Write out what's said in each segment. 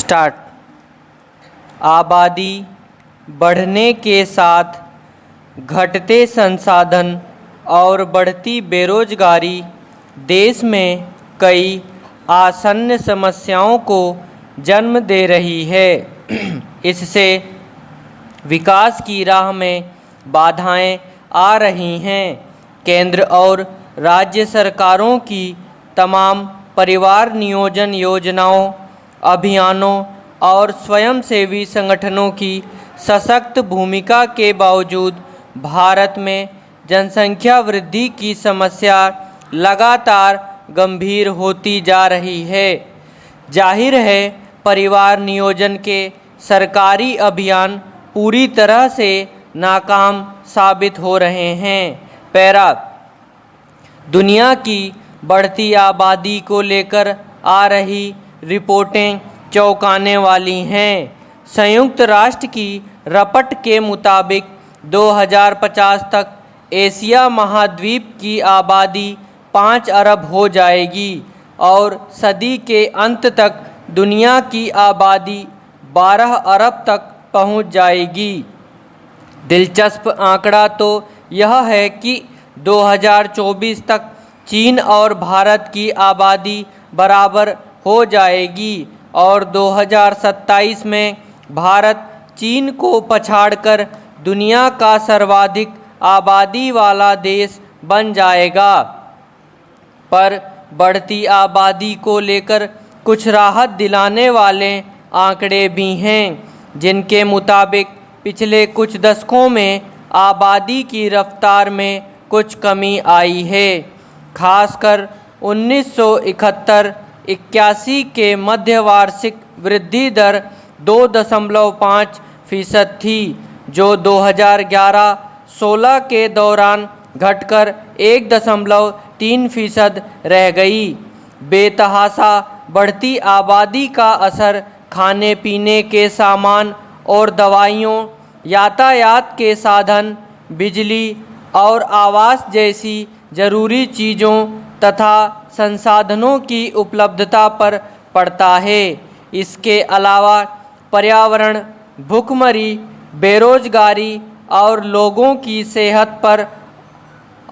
Start. आबादी बढ़ने के साथ घटते संसाधन और बढ़ती बेरोजगारी देश में कई आसन्न समस्याओं को जन्म दे रही है। इससे विकास की राह में बाधाएं आ रही हैं। केंद्र और राज्य सरकारों की तमाम परिवार नियोजन योजनाओं, अभियानों और स्वयंसेवी संगठनों की सशक्त भूमिका के बावजूद भारत में जनसंख्या वृद्धि की समस्या लगातार गंभीर होती जा रही है। जाहिर है, परिवार नियोजन के सरकारी अभियान पूरी तरह से नाकाम साबित हो रहे हैं। पैरा, दुनिया की बढ़ती आबादी को लेकर आ रही रिपोर्टें चौंकाने वाली हैं। संयुक्त राष्ट्र की रपट के मुताबिक 2050 तक एशिया महाद्वीप की आबादी 5 अरब हो जाएगी और सदी के अंत तक दुनिया की आबादी 12 अरब तक पहुंच जाएगी। दिलचस्प आंकड़ा तो यह है कि 2024 तक चीन और भारत की आबादी बराबर हो जाएगी और 2027 में भारत चीन को पछाड़कर दुनिया का सर्वाधिक आबादी वाला देश बन जाएगा। पर बढ़ती आबादी को लेकर कुछ राहत दिलाने वाले आंकड़े भी हैं, जिनके मुताबिक पिछले कुछ दशकों में आबादी की रफ्तार में कुछ कमी आई है। खासकर 1971-81 के मध्य वार्षिक वृद्धि दर 2.5% थी, जो 2011-16 के दौरान घटकर 1.3% रह गई। बेतहाशा बढ़ती आबादी का असर खाने पीने के सामान और दवाइयों, यातायात के साधन, बिजली और आवास जैसी जरूरी चीज़ों तथा संसाधनों की उपलब्धता पर पड़ता है। इसके अलावा पर्यावरण, भूखमरी, बेरोजगारी और लोगों की सेहत पर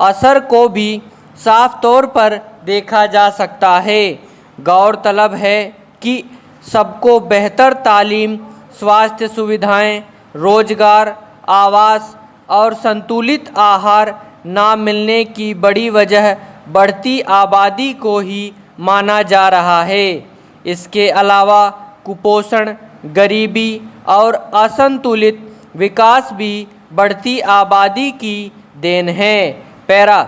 असर को भी साफ तौर पर देखा जा सकता है। गौरतलब है कि सबको बेहतर तालीम, स्वास्थ्य सुविधाएं, रोजगार, आवास और संतुलित आहार ना मिलने की बड़ी वजह बढ़ती आबादी को ही माना जा रहा है। इसके अलावा कुपोषण, गरीबी और असंतुलित विकास भी बढ़ती आबादी की देन है। पैरा,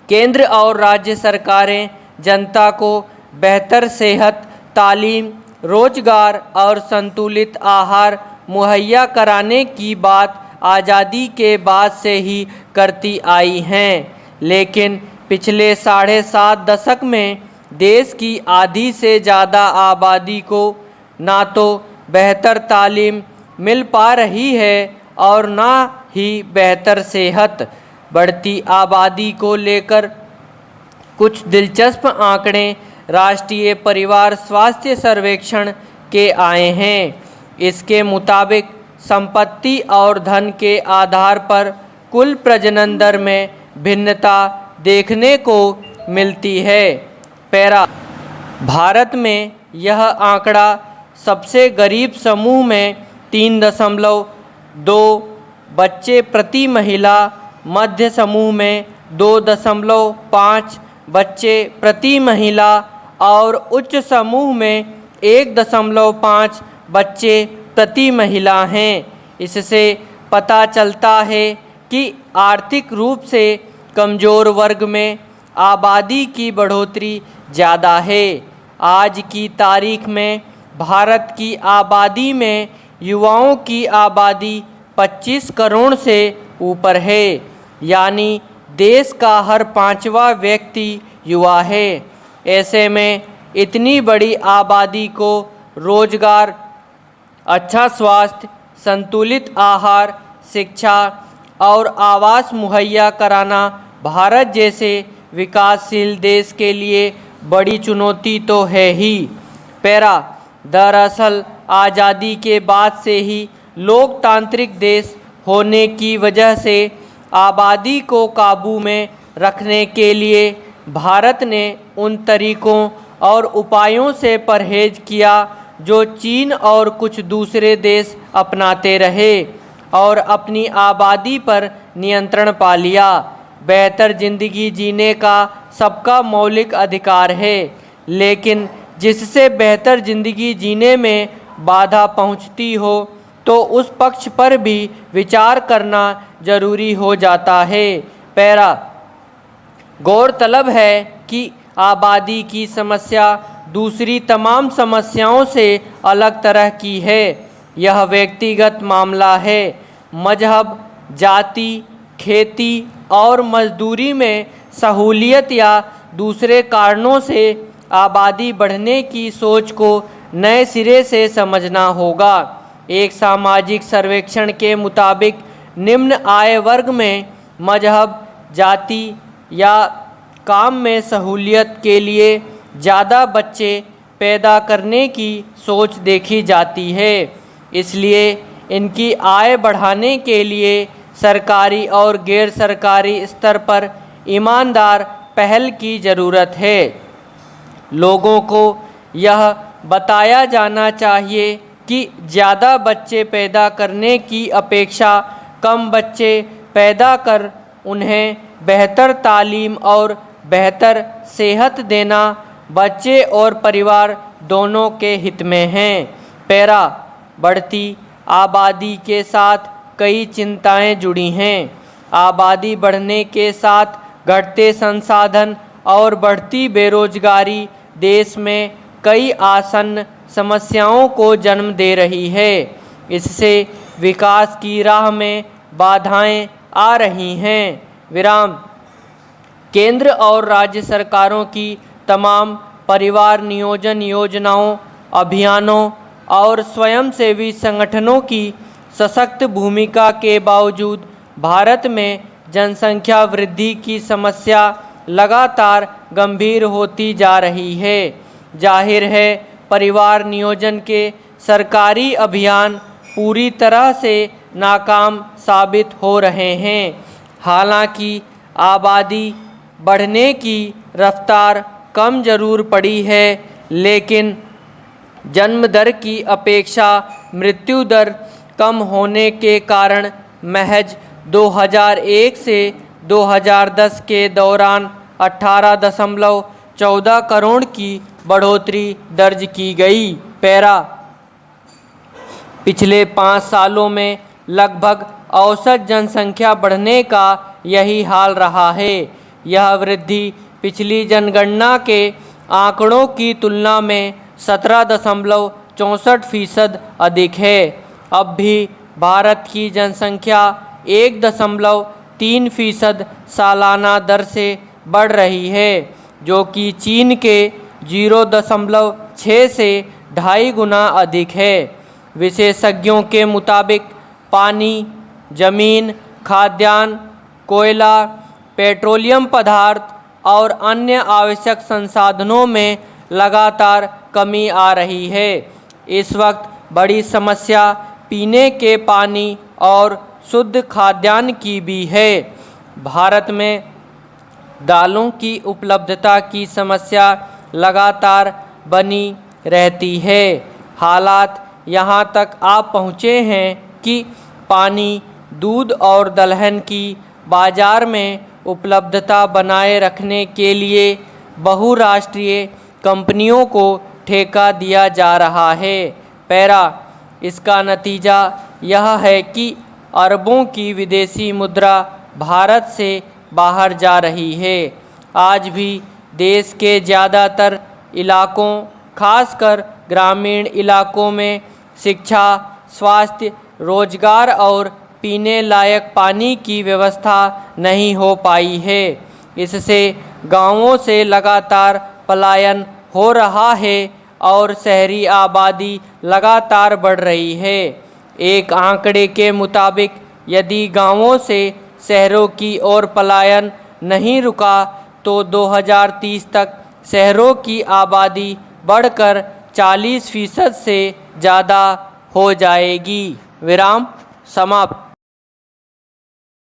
केंद्र और राज्य सरकारें जनता को बेहतर सेहत, तालीम, रोजगार और संतुलित आहार मुहैया कराने की बात आज़ादी के बाद से ही करती आई हैं, लेकिन पिछले 7.5 दशक में देश की आधी से ज़्यादा आबादी को ना तो बेहतर तालीम मिल पा रही है और ना ही बेहतर सेहत। बढ़ती आबादी को लेकर कुछ दिलचस्प आंकड़े राष्ट्रीय परिवार स्वास्थ्य सर्वेक्षण के आए हैं। इसके मुताबिक संपत्ति और धन के आधार पर कुल प्रजनन दर में भिन्नता देखने को मिलती है। पैरा, भारत में यह आंकड़ा सबसे गरीब समूह में 3.2 बच्चे प्रति महिला, मध्य समूह में 2.5 बच्चे प्रति महिला और उच्च समूह में 1.5 बच्चे प्रति महिला हैं। इससे पता चलता है कि आर्थिक रूप से कमज़ोर वर्ग में आबादी की बढ़ोतरी ज़्यादा है। आज की तारीख में भारत की आबादी में युवाओं की आबादी 25 करोड़ से ऊपर है, यानी देश का हर 5वां व्यक्ति युवा है। ऐसे में इतनी बड़ी आबादी को रोजगार, अच्छा स्वास्थ्य, संतुलित आहार, शिक्षा और आवास मुहैया कराना भारत जैसे विकासशील देश के लिए बड़ी चुनौती तो है ही। पैरा, दरअसल आज़ादी के बाद से ही लोकतांत्रिक देश होने की वजह से आबादी को काबू में रखने के लिए भारत ने उन तरीकों और उपायों से परहेज किया जो चीन और कुछ दूसरे देश अपनाते रहे और अपनी आबादी पर नियंत्रण पा लिया। बेहतर ज़िंदगी जीने का सबका मौलिक अधिकार है, लेकिन जिससे बेहतर ज़िंदगी जीने में बाधा पहुंचती हो तो उस पक्ष पर भी विचार करना जरूरी हो जाता है। पैरा गौरतलब है कि आबादी की समस्या दूसरी तमाम समस्याओं से अलग तरह की है। यह व्यक्तिगत मामला है। मजहब, जाति, खेती और मजदूरी में सहूलियत या दूसरे कारणों से आबादी बढ़ने की सोच को नए सिरे से समझना होगा। एक सामाजिक सर्वेक्षण के मुताबिक निम्न आय वर्ग में मजहब, जाति या काम में सहूलियत के लिए ज़्यादा बच्चे पैदा करने की सोच देखी जाती है। इसलिए इनकी आय बढ़ाने के लिए सरकारी और गैर सरकारी स्तर पर ईमानदार पहल की ज़रूरत है। लोगों को यह बताया जाना चाहिए कि ज़्यादा बच्चे पैदा करने की अपेक्षा कम बच्चे पैदा कर उन्हें बेहतर तालीम और बेहतर सेहत देना बच्चे और परिवार दोनों के हित में है। पैरा बढ़ती आबादी के साथ कई चिंताएं जुड़ी हैं। आबादी बढ़ने के साथ घटते संसाधन और बढ़ती बेरोजगारी देश में कई आसन्न समस्याओं को जन्म दे रही है। इससे विकास की राह में बाधाएं आ रही हैं। विराम केंद्र और राज्य सरकारों की तमाम परिवार नियोजन योजनाओं, अभियानों और स्वयंसेवी संगठनों की सशक्त भूमिका के बावजूद भारत में जनसंख्या वृद्धि की समस्या लगातार गंभीर होती जा रही है। जाहिर है, परिवार नियोजन के सरकारी अभियान पूरी तरह से नाकाम साबित हो रहे हैं। हालांकि आबादी बढ़ने की रफ्तार कम जरूर पड़ी है, लेकिन जन्म दर की अपेक्षा मृत्यु दर कम होने के कारण महज 2001 से 2010 के दौरान 18.14 करोड़ की बढ़ोतरी दर्ज की गई। पैरा पिछले 5 सालों में लगभग औसत जनसंख्या बढ़ने का यही हाल रहा है। यह वृद्धि पिछली जनगणना के आंकड़ों की तुलना में 17.64% अधिक है। अब भी भारत की जनसंख्या 1.3% सालाना दर से बढ़ रही है, जो कि चीन के 0.6 से 2.5 गुना अधिक है। विशेषज्ञों के मुताबिक पानी, जमीन, खाद्यान्न, कोयला, पेट्रोलियम पदार्थ और अन्य आवश्यक संसाधनों में लगातार कमी आ रही है। इस वक्त बड़ी समस्या पीने के पानी और शुद्ध खाद्यान्न की भी है। भारत में दालों की उपलब्धता की समस्या लगातार बनी रहती है। हालात यहाँ तक आ पहुँचे हैं कि पानी, दूध और दलहन की बाज़ार में उपलब्धता बनाए रखने के लिए बहुराष्ट्रीय कंपनियों को ठेका दिया जा रहा है। पैरा इसका नतीजा यह है कि अरबों की विदेशी मुद्रा भारत से बाहर जा रही है। आज भी देश के ज़्यादातर इलाकों, खासकर ग्रामीण इलाकों में शिक्षा, स्वास्थ्य, रोजगार और पीने लायक पानी की व्यवस्था नहीं हो पाई है। इससे गांवों से लगातार पलायन हो रहा है और शहरी आबादी लगातार बढ़ रही है। एक आंकड़े के मुताबिक यदि गांवों से शहरों की ओर पलायन नहीं रुका तो 2030 तक शहरों की आबादी बढ़कर 40% से ज़्यादा हो जाएगी। विराम समाप्त।